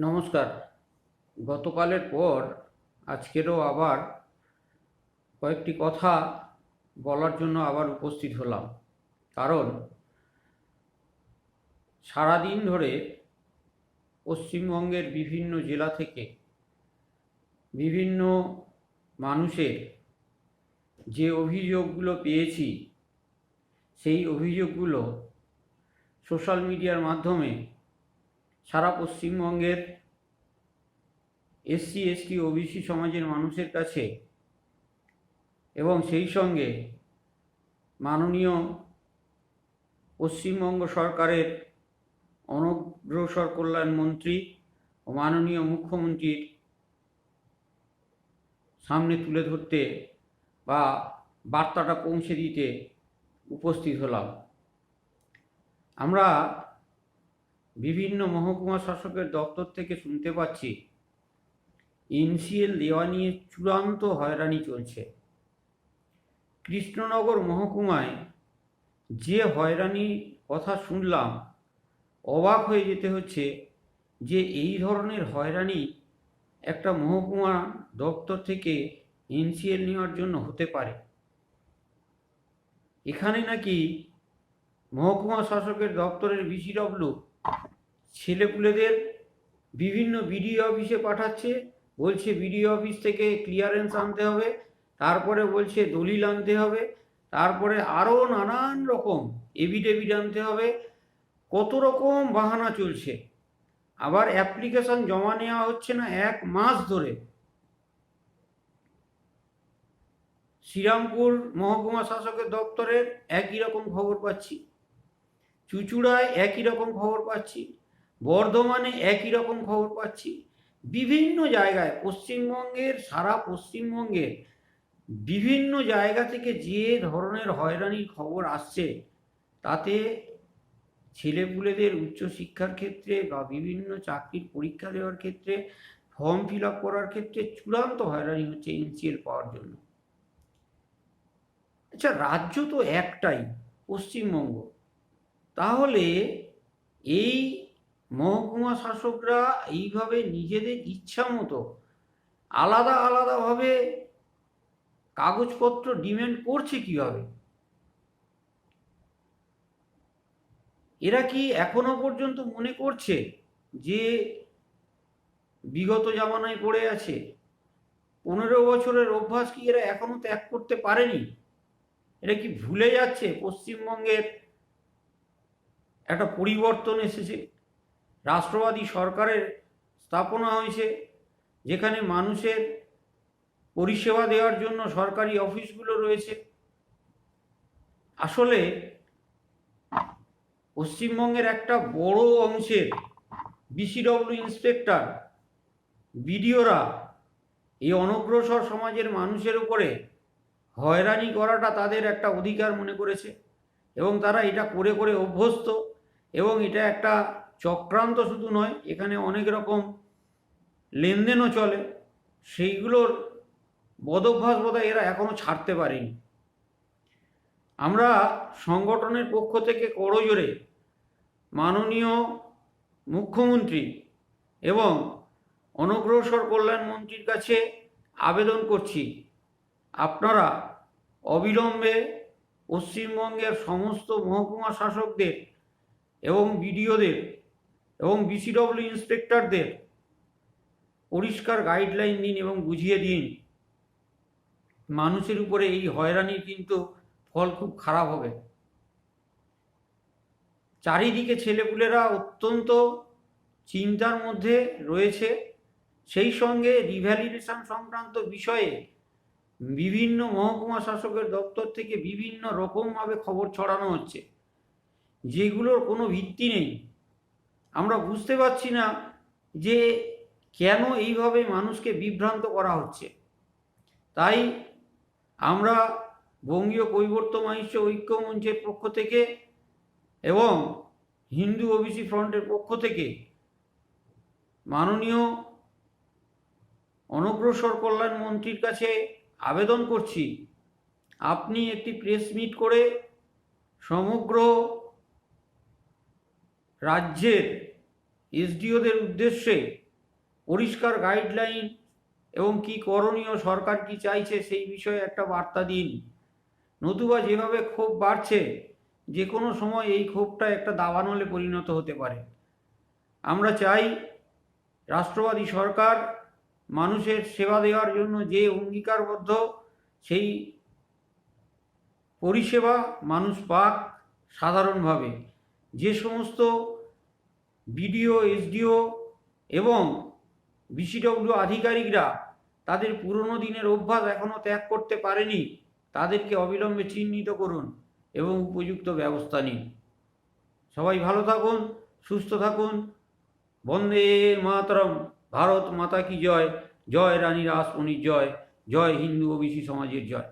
নমস্কার। গতকালের পর আজকেরও আবার কয়েকটি কথা বলার জন্য আবার উপস্থিত হলাম। কারণ সারাদিন ধরে পশ্চিমবঙ্গের বিভিন্ন জেলা থেকে বিভিন্ন মানুষের যে অভিযোগগুলো পেয়েছি, সেই অভিযোগগুলো সোশ্যাল মিডিয়ার মাধ্যমে সারা পশ্চিমবঙ্গের এসসি এসটি ওবিসি সমাজের মানুষের কাছে এবং সেই সঙ্গে মাননীয় পশ্চিমবঙ্গ সরকারের অনগ্রসর কল্যাণ মন্ত্রী ও মাননীয় মুখ্যমন্ত্রীর সামনে তুলে ধরতে বা বার্তাটা পৌঁছে দিতে উপস্থিত হলাম। আমরা বিভিন্ন মহকুমা শাসকের দপ্তর থেকে শুনতে পাচ্ছি এনসিএল দেওয়া নিয়ে চূড়ান্ত হয়রানি চলছে। কৃষ্ণনগর মহকুমায় যে হয়রানির কথা শুনলাম, অবাক হয়ে যেতে হচ্ছে যে এই ধরনের হয়রানি একটা মহকুমা দপ্তর থেকে এনসিএল নেওয়ার জন্য হতে পারে। এখানে নাকি মহকুমা শাসকের দপ্তরের বিসিডব্লিউ ছেলেপুলেদের বিভিন্ন বিডিও অফিসে পাঠাচ্ছে, বলছে বিডিও অফিস থেকে ক্লিয়ারেন্স আনতে হবে, তারপরে বলছে দলিল আনতে হবে, তারপরে আরও নানান রকম এভিডেভিট আনতে হবে, কত রকম বাহানা চলছে। আবার অ্যাপ্লিকেশন জমা নেওয়া হচ্ছে না 1 মাস ধরে। শ্রীরামপুর মহকুমা শাসকের দপ্তরের একই রকম খবর পাচ্ছি, চুঁচুড়ায় একই রকম খবর পাচ্ছি, বর্ধমানে একই রকম খবর পাচ্ছি। বিভিন্ন জায়গায় সারা পশ্চিমবঙ্গের বিভিন্ন জায়গা থেকে যে ধরনের হয়রানির খবর আসছে, তাতে ছেলেপুলেদের উচ্চশিক্ষার ক্ষেত্রে বা বিভিন্ন চাকরির পরীক্ষা দেওয়ার ক্ষেত্রে, ফর্ম ফিল আপ করার ক্ষেত্রে চূড়ান্ত হয়রানি হচ্ছে এনসিএল পাওয়ার জন্য। আচ্ছা, রাজ্য তো একটাই, পশ্চিমবঙ্গ। তাহলে এই মহকুমা শাসকরা এইভাবে নিজেদের ইচ্ছা মতো আলাদা আলাদাভাবে কাগজপত্র ডিমান্ড করছে কিভাবে? এরা কি এখনো পর্যন্ত মনে করছে যে বিগত জামানায় পড়ে আছে? 15 বছরের অভ্যাস কি এরা এখনো ত্যাগ করতে পারেনি? এরা কি ভুলে যাচ্ছে পশ্চিমবঙ্গের একটা পরিবর্তন এসেছে, রাষ্ট্রবাদী সরকারের স্থাপনা হয়েছে, যেখানে মানুষের পরিষেবা দেওয়ার জন্য সরকারি অফিসগুলো রয়েছে? আসলে পশ্চিমবঙ্গের একটা বড় অংশের বিসিডব্লিউ ইন্সপেক্টর, বিডিওরা এই অনগ্রসর সমাজের মানুষের উপরে হয়রানি করাটা তাদের একটা অধিকার মনে করেছে এবং তারা এটা করে করে অভ্যস্ত। এবং এটা একটা চক্রান্ত শুধু নয়, এখানে অনেক রকম লেনদেনও চলে। সেইগুলোর বদভ্যাস বোধহয় এরা এখনো ছাড়তে পারেনি। আমরা সংগঠনের পক্ষ থেকে করজোরে মাননীয় মুখ্যমন্ত্রী এবং অনগ্রসর কল্যাণ মন্ত্রীর কাছে আবেদন করছি, আপনারা অবিলম্বে পশ্চিমবঙ্গের সমস্ত মহকুমা শাসকদের এবং বিডিওদের এবং বিসিডব্লিউ ইন্সপেক্টরদের পরিষ্কার গাইডলাইন দিন এবং বুঝিয়ে দিন মানুষের উপরে এই হয়রানির কিন্তু ফল খুব খারাপ হবে। চারিদিকে ছেলেপুলেরা অত্যন্ত চিন্তার মধ্যে রয়েছে। সেই সঙ্গে রিভ্যালিডেশন সংক্রান্ত বিষয়ে বিভিন্ন মহকুমা শাসকের দপ্তর থেকে বিভিন্ন রকমভাবে খবর ছড়ানো হচ্ছে, যেগুলোর কোনো ভিত্তি নেই। আমরা বুঝতে পারছি না যে কেন এইভাবে মানুষকে বিভ্রান্ত করা হচ্ছে। তাই আমরা বঙ্গীয় কৈবর্ত মহিষ্য ঐক্য মঞ্চের পক্ষ থেকে এবং হিন্দু ওবিসি ফ্রন্টের পক্ষ থেকে মাননীয় অনগ্রসর কল্যাণ মন্ত্রীর কাছে আবেদন করছি, আপনি একটি প্রেস মিট করে সমগ্র রাজ্যের এসডিওদের উদ্দেশ্যে পরিষ্কার গাইডলাইন এবং কি করণীয়, সরকার কি চাইছে সেই বিষয়ে একটা বার্তা দিন। নতুবা যেভাবে ক্ষোভ বাড়ছে, যে কোনো সময় এই ক্ষোভটা একটা দাবানলে পরিণত হতে পারে। আমরা চাই রাষ্ট্রবাদী সরকার মানুষের সেবা দেওয়ার জন্য যে অঙ্গীকারবদ্ধ, সেই পরিষেবা মানুষ পাক সাধারণভাবে। যে সমস্ত বিডিও, এসডিও এবং বিসিডব্লিউ আধিকারিকরা তাদের পুরনো দিনের অভ্যাস এখনও ত্যাগ করতে পারেনি, তাদেরকে অবিলম্বে চিহ্নিত করুন এবং উপযুক্ত ব্যবস্থা নিন। সবাই ভালো থাকুন, সুস্থ থাকুন। বন্দে মাতরম। ভারত মাতা কি জয়। জয় রানী রাসমণির জয়। জয় হিন্দু ওবিসি সমাজের জয়।